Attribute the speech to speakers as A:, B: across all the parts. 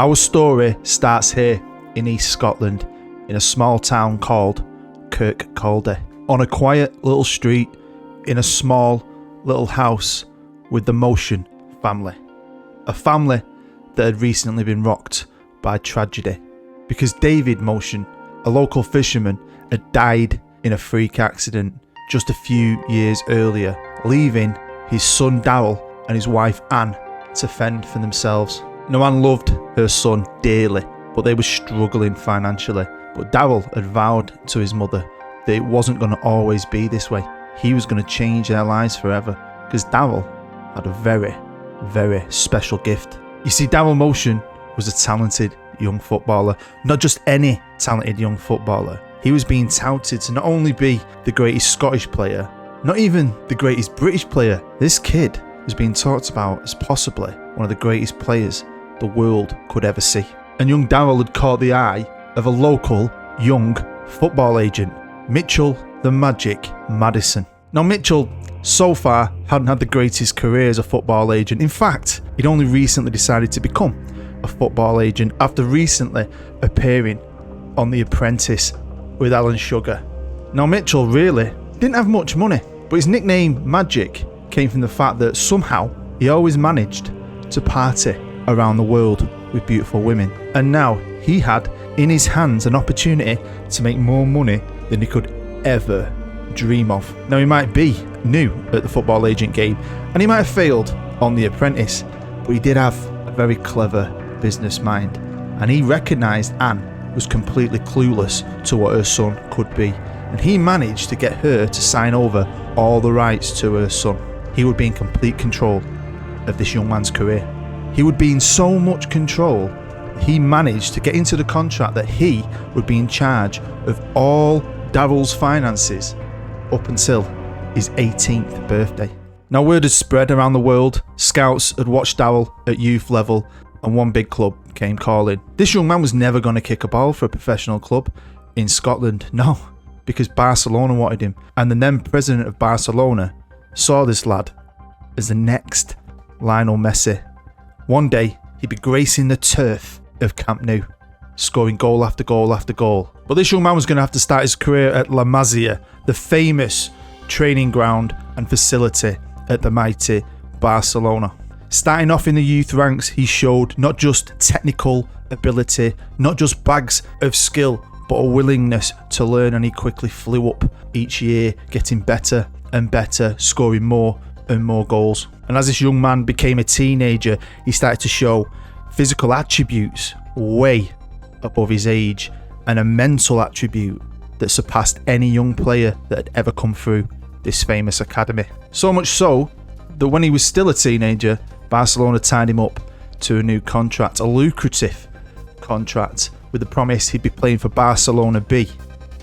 A: Our story starts here in East Scotland, in a small town called Kirkcaldy, on a quiet little street in a small little house with the Motion family. A family that had recently been rocked by tragedy because David Motion, a local fisherman, had died in a freak accident just a few years earlier, leaving his son Darryl and his wife Anne to fend for themselves. Now, Anne loved her son dearly, but they were struggling financially. But Darryl had vowed to his mother that it wasn't going to always be this way. He was going to change their lives forever, because Darryl had a very, very special gift. You see, Darryl Motion was a talented young footballer. Not just any talented young footballer. He was being touted to not only be the greatest Scottish player, not even the greatest British player. This kid was being talked about as possibly one of the greatest players the world could ever see. And young Darryl had caught the eye of a local young football agent, Mitchell the Magic Madison. Now, Mitchell so far hadn't had the greatest career as a football agent. In fact, he'd only recently decided to become a football agent after recently appearing on The Apprentice with Alan Sugar. Now, Mitchell really didn't have much money, but his nickname Magic came from the fact that somehow he always managed to party around the world with beautiful women. And now he had in his hands an opportunity to make more money than he could ever dream of. Now, he might be new at the football agent game and he might have failed on The Apprentice, but he did have a very clever business mind, and he recognised Anne was completely clueless to what her son could be, and he managed to get her to sign over all the rights to her son. He would be in complete control of this young man's career. He would be in so much control that he managed to get into the contract that he would be in charge of all Darryl's finances up until his 18th birthday. Now, word had spread around the world. Scouts had watched Darryl at youth level, and one big club came calling. This young man was never going to kick a ball for a professional club in Scotland, no, because Barcelona wanted him, and the then president of Barcelona saw this lad as the next Lionel Messi. One day, he'd be gracing the turf of Camp Nou, scoring goal after goal after goal. But this young man was going to have to start his career at La Masia, the famous training ground and facility at the mighty Barcelona. Starting off in the youth ranks, he showed not just technical ability, not just bags of skill, but a willingness to learn, and he quickly flew up each year, getting better and better, scoring more and more goals. And as this young man became a teenager, he started to show physical attributes way above his age, and a mental attribute that surpassed any young player that had ever come through this famous academy. So much so that when he was still a teenager, Barcelona tied him up to a new contract, a lucrative contract, with the promise he'd be playing for Barcelona B.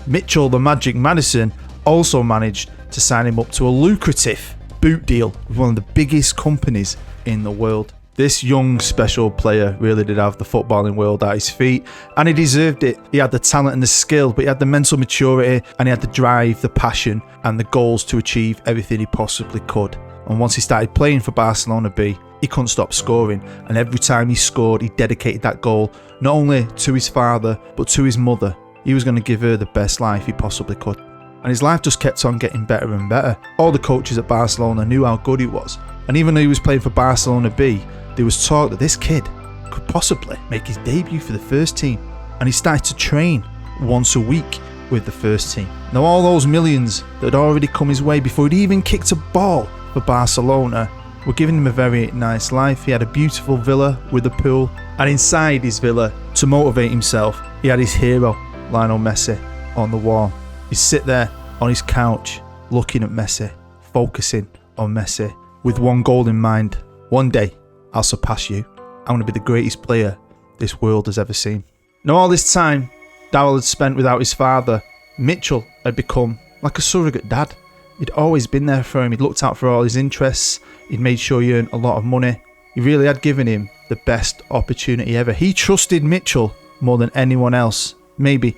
A: Mitchell the Magic Madison also managed to sign him up to a lucrative boot deal with one of the biggest companies in the world. This young special player really did have the footballing world at his feet, and he deserved it. He had the talent and the skill, but he had the mental maturity, and he had the drive, the passion, and the goals to achieve everything he possibly could. And once he started playing for Barcelona B, he couldn't stop scoring, and every time he scored, he dedicated that goal not only to his father, but to his mother. He was going to give her the best life he possibly could. And his life just kept on getting better and better. All the coaches at Barcelona knew how good he was, and even though he was playing for Barcelona B, there was talk that this kid could possibly make his debut for the first team, and he started to train once a week with the first team. Now, all those millions that had already come his way before he'd even kicked a ball for Barcelona were giving him a very nice life. He had a beautiful villa with a pool, and inside his villa, to motivate himself, he had his hero, Lionel Messi, on the wall. He'd sit there on his couch, looking at Messi, focusing on Messi, with one goal in mind: one day, I'll surpass you. I'm going to be the greatest player this world has ever seen. Now, all this time Darryl had spent without his father, Mitchell had become like a surrogate dad. He'd always been there for him. He'd looked out for all his interests. He'd made sure he earned a lot of money. He really had given him the best opportunity ever. He trusted Mitchell more than anyone else, maybe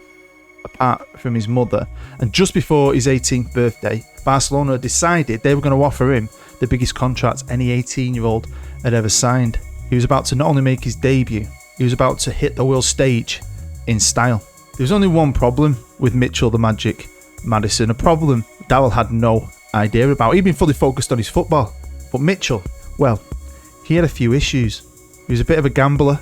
A: apart from his mother. And just before his 18th birthday, Barcelona decided they were going to offer him the biggest contract any 18-year-old had ever signed. He was about to not only make his debut he was about to hit the world stage in style. There was only one problem with Mitchell the Magic Madison, a problem Darryl had no idea about. He'd been fully focused on his football. But Mitchell, well, he had a few issues. He was a bit of a gambler.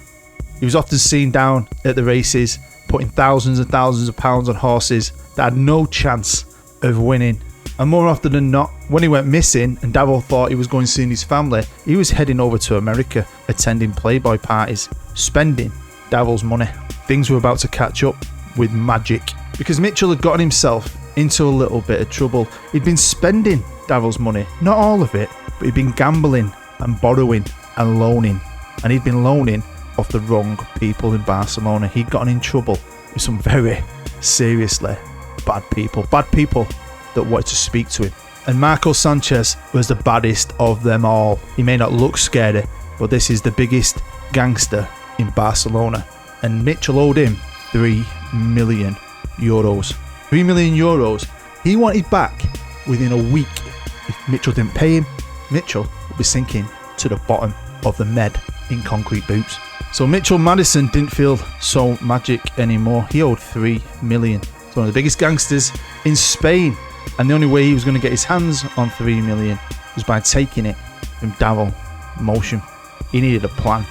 A: He was often seen down at the races, putting thousands and thousands of pounds on horses that had no chance of winning. And more often than not, when he went missing and Darryl thought he was going to see his family, he was heading over to America, attending Playboy parties, spending Darryl's money. Things were about to catch up with Magic, because Mitchell had gotten himself into a little bit of trouble. He'd been spending Darryl's money, not all of it, but he'd been gambling and borrowing and loaning. And he'd been loaning off the wrong people in Barcelona. He'd gotten in trouble with some very seriously bad people that wanted to speak to him. And Marco Sanchez was the baddest of them all. He may not look scary, but this is the biggest gangster in Barcelona. And Mitchell owed him €3 million. €3 million he wanted back within a week. If Mitchell didn't pay him, Mitchell would be sinking to the bottom of the Med in concrete boots. So Mitchell Madison didn't feel so magic anymore. He owed $3 million. He's one of the biggest gangsters in Spain. And the only way he was going to get his hands on $3 million was by taking it from Daryl Motion. He needed a plan,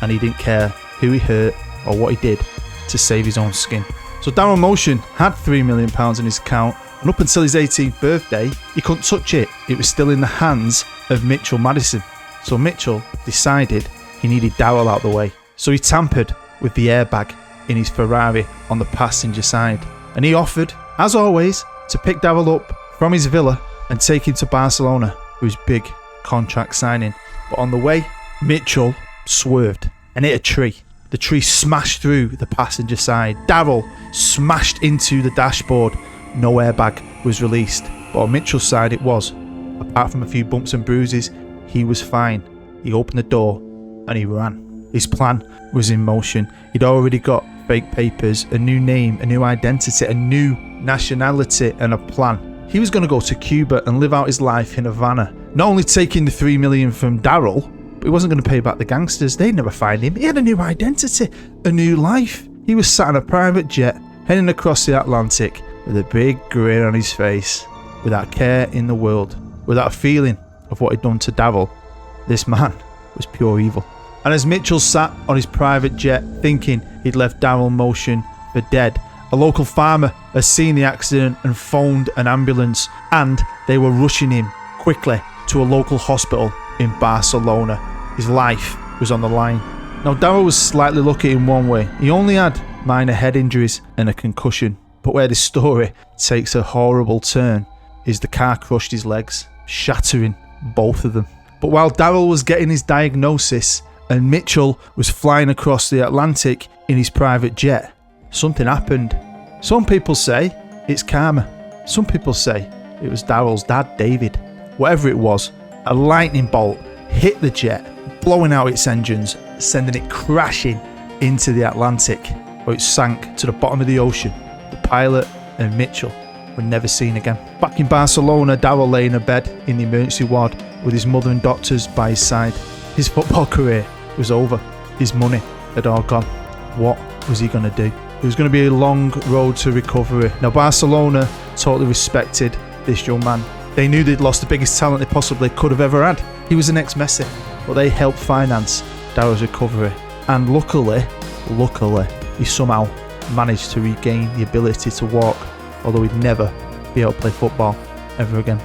A: and he didn't care who he hurt or what he did to save his own skin. So Daryl Motion had £3 million in his account, and up until his 18th birthday, he couldn't touch it. It was still in the hands of Mitchell Madison. So Mitchell decided he needed Daryl out the way. So he tampered with the airbag in his Ferrari on the passenger side. And he offered, as always, to pick Daryl up from his villa and take him to Barcelona for his big contract signing. But on the way, Mitchell swerved and hit a tree. The tree smashed through the passenger side. Daryl smashed into the dashboard. No airbag was released, but on Mitchell's side it was. Apart from a few bumps and bruises, he was fine. He opened the door and he ran. His plan was in motion. He'd already got fake papers, a new name, a new identity, a new nationality, and a plan. He was going to go to Cuba and live out his life in Havana, not only taking the $3 million from Daryl, but he wasn't going to pay back the gangsters. They'd never find him. He had a new identity, a new life. He was sat on a private jet, heading across the Atlantic with a big grin on his face, without care in the world, without a feeling of what he'd done to Daryl. This man was pure evil. And as Mitchell sat on his private jet thinking he'd left Daryl Motion for dead, a local farmer had seen the accident and phoned an ambulance, and they were rushing him quickly to a local hospital in Barcelona. His life was on the line. Now Daryl was slightly lucky in one way. He only had minor head injuries and a concussion. But where this story takes a horrible turn is the car crushed his legs, shattering both of them. But while Daryl was getting his diagnosis and Mitchell was flying across the Atlantic in his private jet, something happened. Some people say it's karma. Some people say it was Daryl's dad, David. Whatever it was, a lightning bolt hit the jet, blowing out its engines, sending it crashing into the Atlantic, where it sank to the bottom of the ocean. The pilot and Mitchell were never seen again. Back in Barcelona, Daryl lay in a bed in the emergency ward with his mother and doctors by his side. His football career was over. His money had all gone. What was he going to do? It was going to be a long road to recovery. Now Barcelona totally respected this young man. They knew they'd lost the biggest talent they possibly could have ever had. He was the next Messi, but they helped finance Daryl's recovery. And luckily, he somehow managed to regain the ability to walk, although he'd never be able to play football ever again.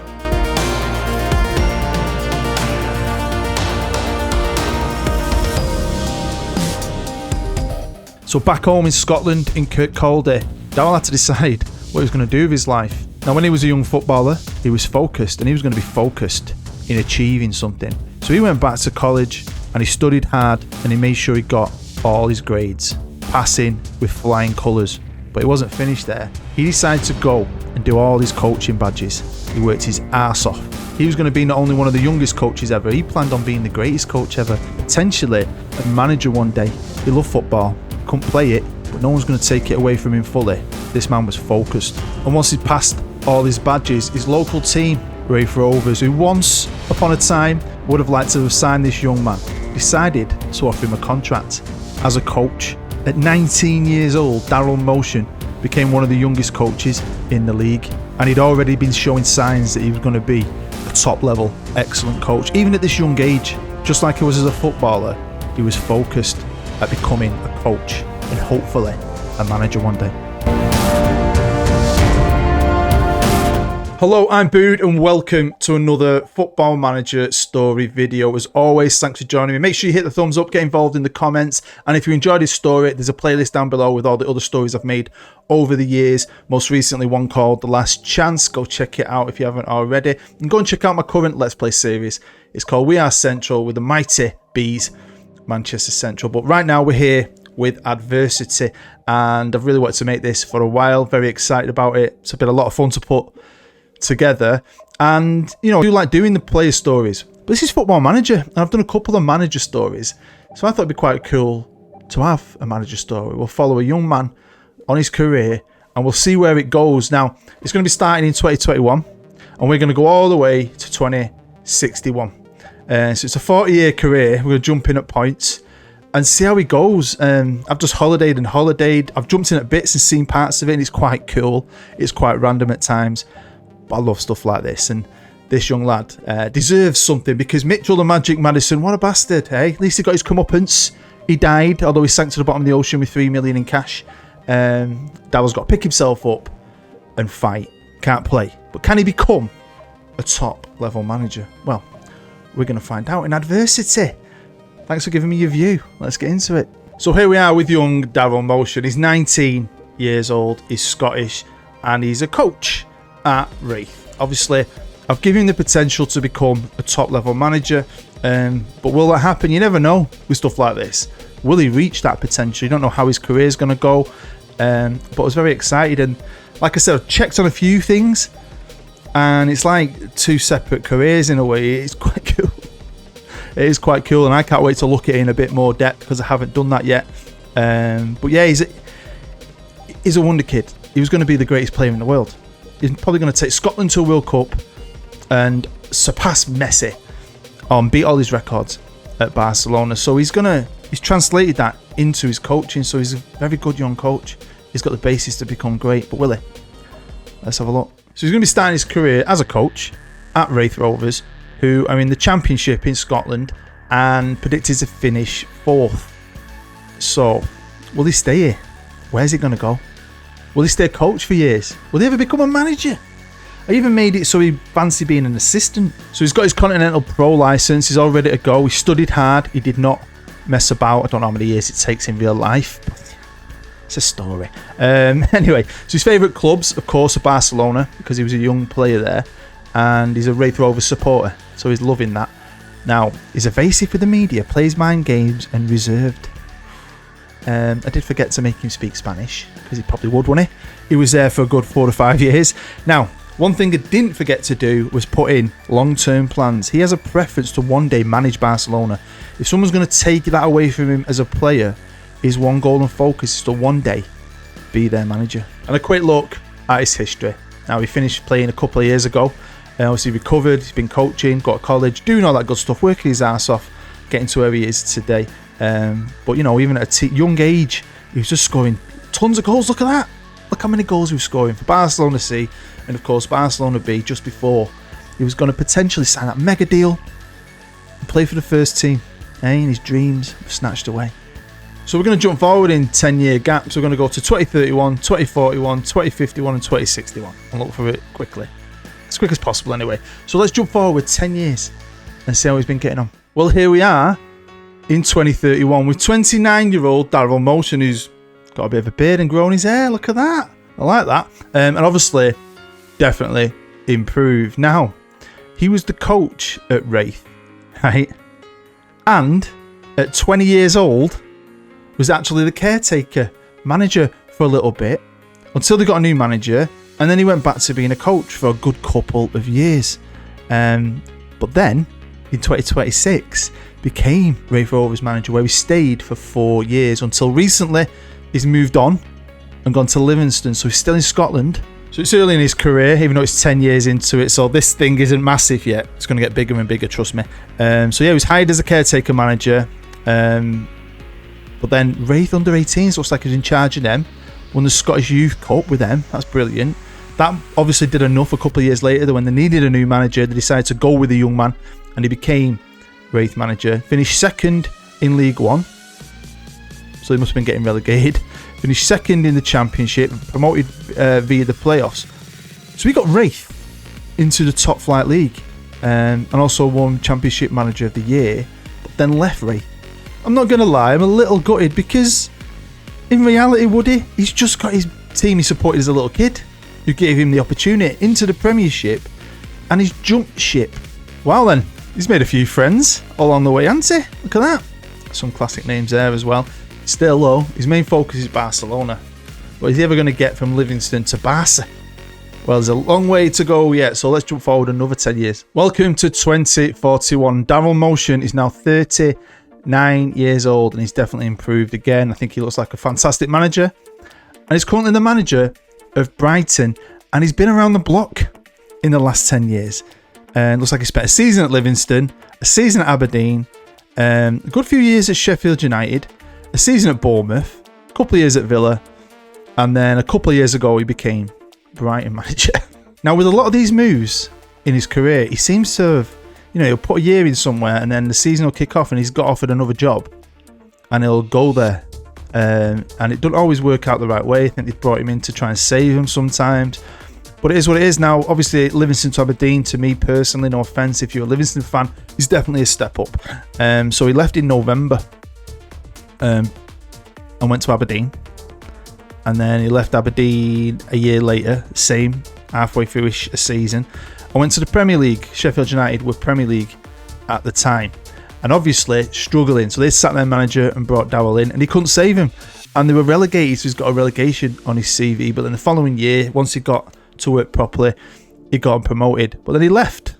A: So back home in Scotland, in Kirkcaldy, Daryl had to decide what he was going to do with his life. Now when he was a young footballer, he was focused, and he was going to be focused in achieving something. So he went back to college and he studied hard, and he made sure he got all his grades, passing with flying colours. But he wasn't finished there. He decided to go and do all his coaching badges. He worked his arse off. He was going to be not only one of the youngest coaches ever, he planned on being the greatest coach ever, potentially a manager one day. He loved football, couldn't play it, but no one's going to take it away from him fully. This man was focused. And once he'd passed all his badges, his local team, Raith Rovers, who once upon a time would have liked to have signed this young man, decided to offer him a contract. as a coach. At 19 years old, Daryl Motion became one of the youngest coaches in the league, and he'd already been showing signs that he was going to be a top-level, excellent coach. Even at this young age, just like he was as a footballer, he was focused at becoming a coach and hopefully a manager one day. Hello, I'm Bood and welcome to another Football Manager story video. As always, thanks for joining me. Make sure you hit the thumbs up, get involved in the comments, and if you enjoyed this story, there's a playlist down below with all the other stories I've made over the years. Most recently one called The Last Chance. Go check it out if you haven't already. And go and check out my current Let's Play series. It's called We Are Central with the mighty Bees, Manchester Central. But right now we're here with adversity, and I've really wanted to make this for a while. Very excited about it. It's been a lot of fun to put together, and I do like doing the player stories, but this is Football Manager and I've done a couple of manager stories, so I thought it'd be quite cool to have a manager story. We'll follow a young man on his career and we'll see where it goes. Now it's going to be starting in 2021 and we're going to go all the way to 2061, so it's a 40-year career. We're going to jump in at points and see how it goes. I've just holidayed. I've jumped in at bits and seen parts of it, and it's quite cool. It's quite random at times. But I love stuff like this, and this young lad deserves something, because Mitchell the Magic Madison, what a bastard, eh? At least he got his comeuppance. He died, although he sank to the bottom of the ocean with $3 million in cash. Daryl's got to pick himself up and fight. Can't play. But can he become a top-level manager? Well, we're going to find out in adversity. Thanks for giving me your view. Let's get into it. So here we are with young Daryl Motion. He's 19 years old, he's Scottish, and he's a coach at Wraith. Obviously, I've given him the potential to become a top-level manager, but will that happen? You never know with stuff like this. Will he reach that potential? You don't know how his career is going to go, but I was very excited, and like I said, I've checked on a few things, and it's like two separate careers in a way. It's quite cool. It is quite cool, and I can't wait to look at it in a bit more depth because I haven't done that yet. But yeah, he's a wonder kid. He was going to be the greatest player in the world. He's probably going to take Scotland to a World Cup and surpass Messi, beat all his records at Barcelona. So he's translated that into his coaching. So he's a very good young coach. He's got the basis to become great. But will he? Let's have a look. So he's going to be starting his career as a coach at Wraith Rovers, who are in the Championship in Scotland and predicted to finish 4th. So will he stay here? Where's he going to go? Will he stay a coach for years? Will he ever become a manager? I even made it so he fancied being an assistant. So he's got his Continental Pro licence. He's all ready to go. He studied hard. He did not mess about. I don't know how many years it takes in real life, but it's a story. Anyway, so his favourite clubs, of course, are Barcelona, because he was a young player there, and he's a Wraith Rovers supporter, so he's loving that. Now, he's evasive with the media, plays mind games, and reserved. I did forget to make him speak Spanish, because he probably would, wouldn't he? He was there for a good 4 to 5 years. Now, one thing I didn't forget to do was put in long-term plans. He has a preference to one day manage Barcelona. If someone's going to take that away from him as a player, his one goal and focus is to one day be their manager. And a quick look at his history. Now, he finished playing a couple of years ago. Obviously recovered, he's been coaching, got to college, doing all that good stuff, working his ass off, getting to where he is today. But even at a young age, he was just scoring tons of goals. Look at that. Look how many goals he was scoring for Barcelona C and of course Barcelona B just before he was going to potentially sign that mega deal and play for the first team. And his dreams were snatched away. So we're going to jump forward in 10-year gaps. We're going to go to 2031, 2041, 2051 and 2061 and look for it quickly. As quick as possible anyway. So let's jump forward 10 years and see how he's been getting on. Well, here we are in 2031 with 29-year-old Daryl Motion, who's got a bit of a beard and grown his hair. Look at that. I like that. And obviously, definitely improved. Now, he was the coach at Wraith, right? And at 20 years old, was actually the caretaker manager for a little bit until they got a new manager. And then he went back to being a coach for a good couple of years. But then, in 2026, became Wraith Rovers manager, where he stayed for 4 years until recently he's moved on and gone to Livingston. So he's still in Scotland. So it's early in his career, even though it's 10 years into it. So this thing isn't massive yet. It's going to get bigger and bigger, trust me. So yeah, he was hired as a caretaker manager. But then Wraith under 18s looks like he's in charge of them. Won the Scottish Youth Cup with them. That's brilliant. That obviously did enough a couple of years later that when they needed a new manager, they decided to go with a young man, and he became Wraith manager. Finished second in League One. So he must have been getting relegated. Finished second in the Championship, promoted via the playoffs. So he got Wraith into the top flight league, and also won Championship Manager of the Year, but then left Wraith. I'm not going to lie, I'm a little gutted because in reality, Woody, he's just got his team he supported as a little kid who gave him the opportunity into the Premiership, and he's jumped ship. Well then, he's made a few friends along the way, hasn't he? Look at that. Some classic names there as well. Still though, his main focus is Barcelona. But is he ever going to get from Livingston to Barca? Well, there's a long way to go yet, so let's jump forward another 10 years. Welcome to 2041. Daryl Motion is now 39 years old, and he's definitely improved again. I think he looks like a fantastic manager. And he's currently the manager of Brighton, and he's been around the block in the last 10 years. And looks like he spent a season at Livingston, a season at Aberdeen, a good few years at Sheffield United, a season at Bournemouth, a couple of years at Villa, and then a couple of years ago he became Brighton manager. Now, with a lot of these moves in his career, he seems to have, he'll put a year in somewhere and then the season will kick off and he's got offered another job and he'll go there. And it doesn't always work out the right way. I think they've brought him in to try and save him sometimes. But it is what it is now. Obviously, Livingston to Aberdeen, to me personally, no offence if you're a Livingston fan, is definitely a step up. So he left in November and went to Aberdeen. And then he left Aberdeen a year later, same, halfway through a season. I went to the Premier League. Sheffield United were Premier League at the time. And obviously struggling. So they sat their manager and brought Dowell in, and he couldn't save him. And they were relegated, so he's got a relegation on his CV. But then the following year, once he got to work properly, he got him promoted. But then he left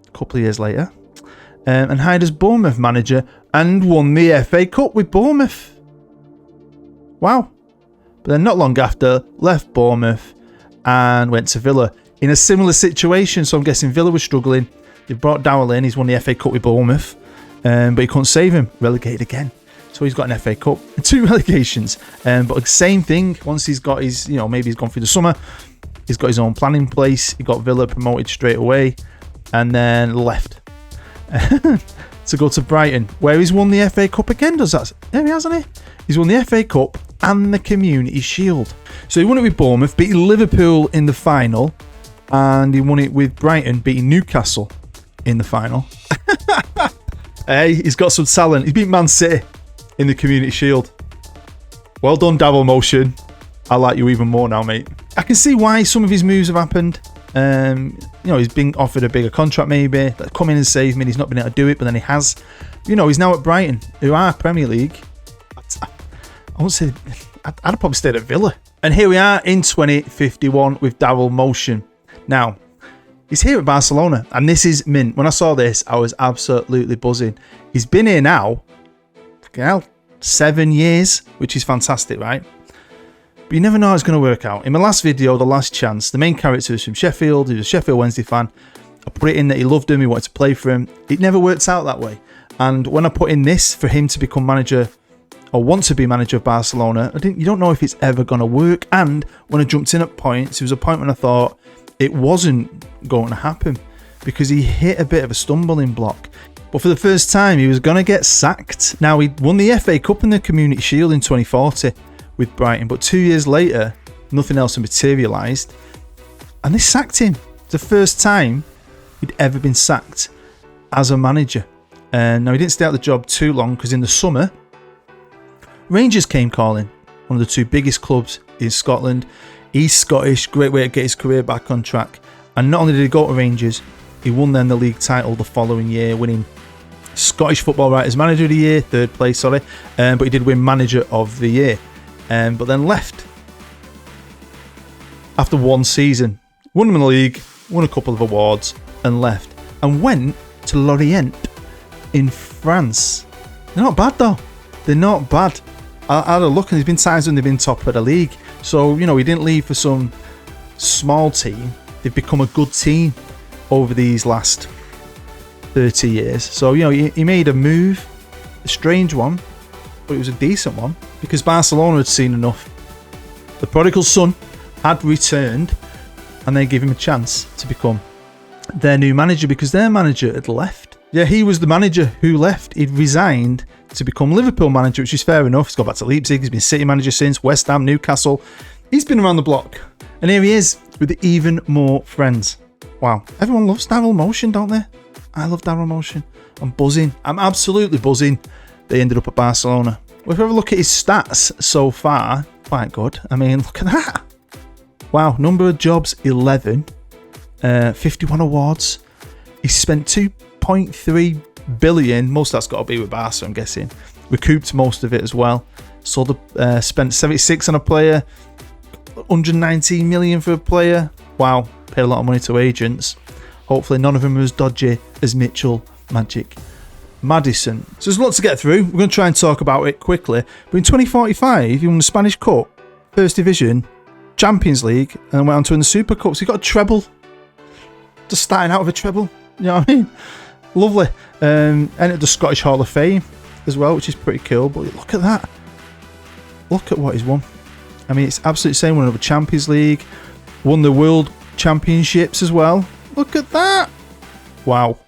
A: a couple of years later and hired as Bournemouth manager and won the FA Cup with Bournemouth. Wow. But then not long after, left Bournemouth and went to Villa in a similar situation. So I'm guessing Villa was struggling. They brought Dowell in. He's won the FA Cup with Bournemouth. But he couldn't save him. Relegated again. So he's got an FA Cup and 2 relegations. But same thing. Once he's got his, maybe he's gone through the summer. He's got his own plan in place. He got Villa promoted straight away. And then left. To go to Brighton, where he's won the FA Cup again. There he hasn't he? He's won the FA Cup and the Community Shield. So he won it with Bournemouth, beating Liverpool in the final. And he won it with Brighton, beating Newcastle in the final. Hey, he's got some talent. He's beat Man City in the Community Shield. Well done, Daryl Motion. I like you even more now, mate. I can see why some of his moves have happened. He's been offered a bigger contract maybe. Come in and save me. And he's not been able to do it, but then he has. He's now at Brighton, who are Premier League. I won't say. I'd have probably stayed at Villa. And here we are in 2051 with Daryl Motion. Now, he's here at Barcelona, and this is mint. When I saw this, I was absolutely buzzing. He's been here now, 7 years, which is fantastic, right? But you never know how it's going to work out. In my last video, The Last Chance, the main character is from Sheffield. He was a Sheffield Wednesday fan. I put it in that he loved him, he wanted to play for him. It never worked out that way. And when I put in this for him to become manager, or want to be manager of Barcelona, you don't know if it's ever going to work. And when I jumped in at points, there was a point when I thought it wasn't going to happen because he hit a bit of a stumbling block. But for the first time, he was going to get sacked. Now, he won the FA Cup and the Community Shield in 2040 with Brighton, but 2 years later, nothing else had materialised, and they sacked him. It's the first time he'd ever been sacked as a manager. Now, he didn't stay out the job too long because in the summer, Rangers came calling, one of the 2 biggest clubs in Scotland. He's Scottish, great way to get his career back on track. And not only did he go to Rangers, he won then the league title the following year, winning Scottish Football Writers Manager of the Year, 3rd place, but he did win Manager of the Year. But then left after 1 season. Won the league, won a couple of awards, and left. And went to Lorient in France. They're not bad though. They're not bad. I had a look and there's been times when they've been top of the league. So, he didn't leave for some small team. They've become a good team over these last 30 years. So, he made a move, a strange one, but it was a decent one because Barcelona had seen enough. The prodigal son had returned, and they gave him a chance to become their new manager because their manager had left. Yeah, he was the manager who left. He'd resigned to become Liverpool manager, which is fair enough. He's got back to Leipzig. He's been City manager since, West Ham, Newcastle. He's been around the block. And here he is with even more friends. Wow. Everyone loves Daryl Motion, don't they? I love Daryl Motion. I'm buzzing. I'm absolutely buzzing. They ended up at Barcelona. Well, if you ever look at his stats so far, quite good. I mean, look at that. Wow. Number of jobs, 11. 51 awards. He spent 2.3 billion. Most of that's got to be with Barca, I'm guessing. Recouped most of it as well. Spent 76 on a player. 119 million for a player. Wow. Paid a lot of money to agents. Hopefully none of them are as dodgy as Mitchell Magic Madison. So there's a lot to get through. We're going to try and talk about it quickly. But in 2045, he won the Spanish Cup, First Division, Champions League, and went on to win the Super Cup. So he got a treble. Just starting out with a treble. You know what I mean? Lovely. Entered the Scottish Hall of Fame as well, which is pretty cool. But look at that. Look at what he's won. I mean, it's absolutely insane. Won the Champions League. Won the World Championships as well. Look at that. Wow.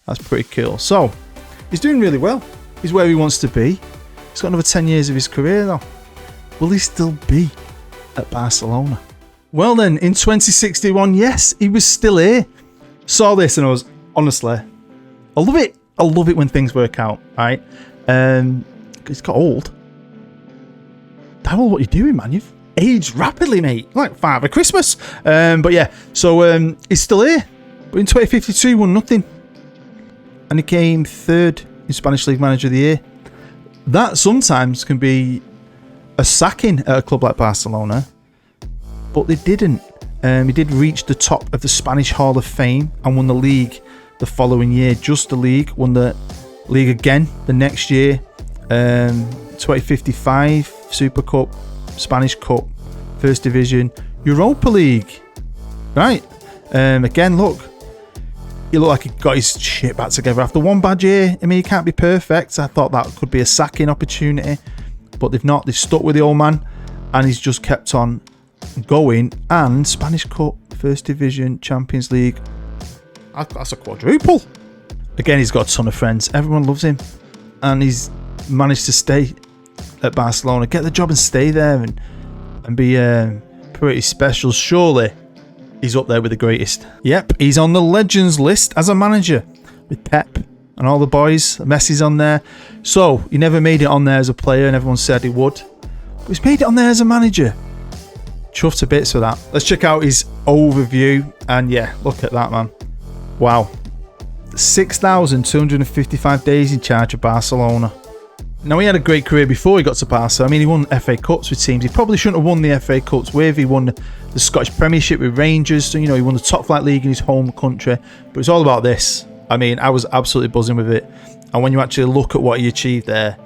A: That's pretty cool. So, he's doing really well. He's where he wants to be. He's got another 10 years of his career though. Will he still be at Barcelona? Well then, in 2061, yes, he was still here. Saw this and I was, honestly, I love it. I love it when things work out, right? He's got old. Daryl, what are you doing, man? You've aged rapidly, mate. Like Father Christmas. But yeah, so he's still here. But in 2052, he won nothing. And he came third in Spanish League Manager of the Year. That sometimes can be a sacking at a club like Barcelona. But they didn't. He did reach the top of the Spanish Hall of Fame and won the league the following year. Just the league. Won the league again the next year. 2055 Super Cup, Spanish Cup, First Division, Europa League. Right. Again, look. He looked like he got his shit back together after one bad year. I mean, he can't be perfect. I thought that could be a sacking opportunity. But they've not. They've stuck with the old man. And he's just kept on going. And Spanish Cup, First Division, Champions League. That's a quadruple. Again, he's got a ton of friends. Everyone loves him. And he's managed to stay at Barcelona. Get the job and stay there. And be pretty special. Surely he's up there with the greatest. Yep, he's on the Legends list as a manager. With Pep and all the boys. Messi's on there. So, he never made it on there as a player. And everyone said he would. But he's made it on there as a manager. Chuffed to bits for that. Let's check out his overview. And yeah, look at that, man. Wow. 6,255 days in charge of Barcelona. Now, he had a great career before he got to Barca. I mean, he won FA Cups with teams he probably shouldn't have won the FA Cups with. He won the Scottish Premiership with Rangers. So, you know, he won the top flight league in his home country. But it's all about this. I mean, I was absolutely buzzing with it. And when you actually look at what he achieved there,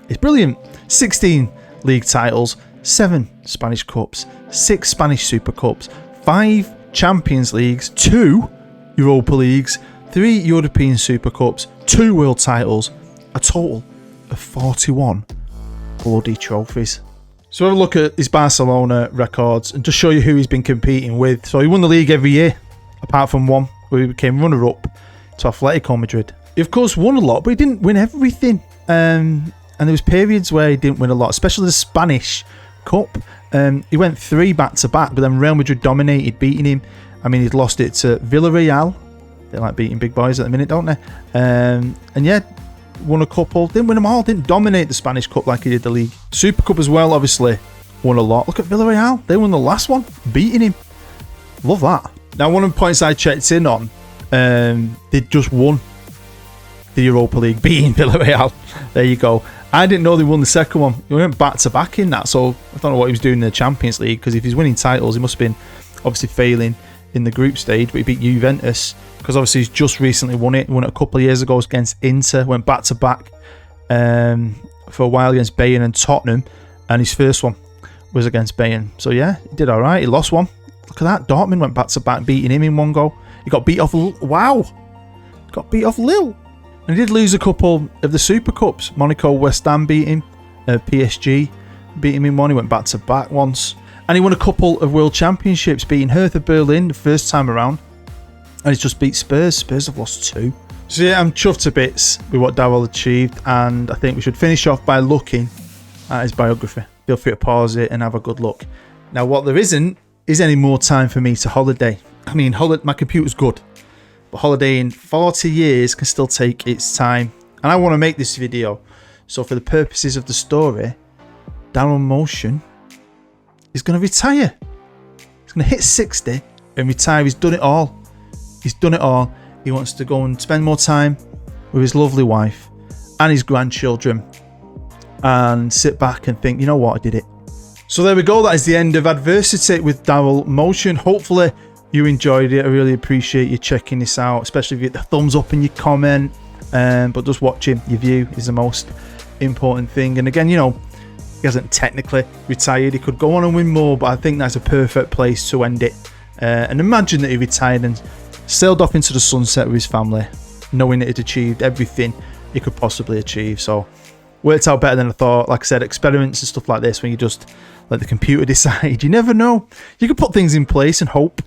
A: it's brilliant. 16 league titles, 7 Spanish Cups, 6 Spanish Super Cups, 5 Champions Leagues, 2 Europa Leagues, 3 European Super Cups, 2 world titles, a total of 41 bloody trophies. So have a look at his Barcelona records and just show you who he's been competing with. So he won the league every year, apart from one where he became runner-up to Atletico Madrid. He of course won a lot, but he didn't win everything. And there was periods where he didn't win a lot, especially the Spanish Cup. He went 3 back-to-back, but then Real Madrid dominated, beating him. I mean, he'd lost it to Villarreal. They like beating big boys at the minute, don't they? And yeah, won a couple. Didn't win them all. Didn't dominate the Spanish Cup like he did the league. Super Cup as well, obviously, won a lot. Look at Villarreal. They won the last one, beating him. Love that. Now, one of the points I checked in on, they just won the Europa League, beating Villarreal. There you go. I didn't know they won the second one. He went back-to-back in that, so I don't know what he was doing in the Champions League, because if he's winning titles, he must have been obviously failing in the group stage, but he beat Juventus, because obviously he's just recently won it. He won it a couple of years ago against Inter, went back-to-back for a while against Bayern and Tottenham, and his first one was against Bayern. So yeah, he did alright. He lost one. Look at that. Dortmund went back-to-back, beating him in one goal. He got beat off... Wow! Got beat off Lille. And he did lose a couple of the Super Cups. Monaco, West Ham beat him. PSG beat him in one. He went back to back once. And he won a couple of World Championships, beating Hertha Berlin the first time around. And he's just beat Spurs. Spurs have lost 2. So yeah, I'm chuffed to bits with what Darryl achieved. And I think we should finish off by looking at his biography. Feel free to pause it and have a good look. Now, what there isn't is any more time for me to holiday. I mean, my computer's good. But holidaying 40 years can still take its time. And I want to make this video. So for the purposes of the story, Darryl Motion is going to retire. He's going to hit 60 and retire. He's done it all. He's done it all. He wants to go and spend more time with his lovely wife and his grandchildren and sit back and think, you know what, I did it. So there we go. That is the end of Adversity with Darryl Motion. Hopefully you enjoyed it. I really appreciate you checking this out, especially if you hit the thumbs up and your comment. But just watching, your view is the most important thing. And again, you know, he hasn't technically retired. He could go on and win more, but I think that's a perfect place to end it. And imagine that he retired and sailed off into the sunset with his family, knowing that he'd achieved everything he could possibly achieve. So worked out better than I thought. Like I said, experiments and stuff like this, when you just let the computer decide, you never know. You could put things in place and hope.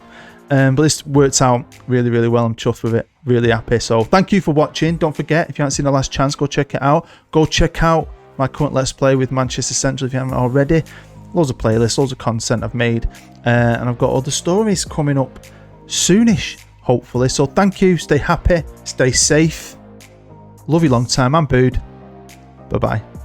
A: But this worked out really, really well. I'm chuffed with it. Really happy. So thank you for watching. Don't forget, if you haven't seen The Last Chance, go check it out. Go check out my current Let's Play with Manchester Central if you haven't already. Loads of playlists, loads of content I've made. And I've got other stories coming up soonish, hopefully. So thank you. Stay happy. Stay safe. Love you long time. I'm Bood. Bye-bye.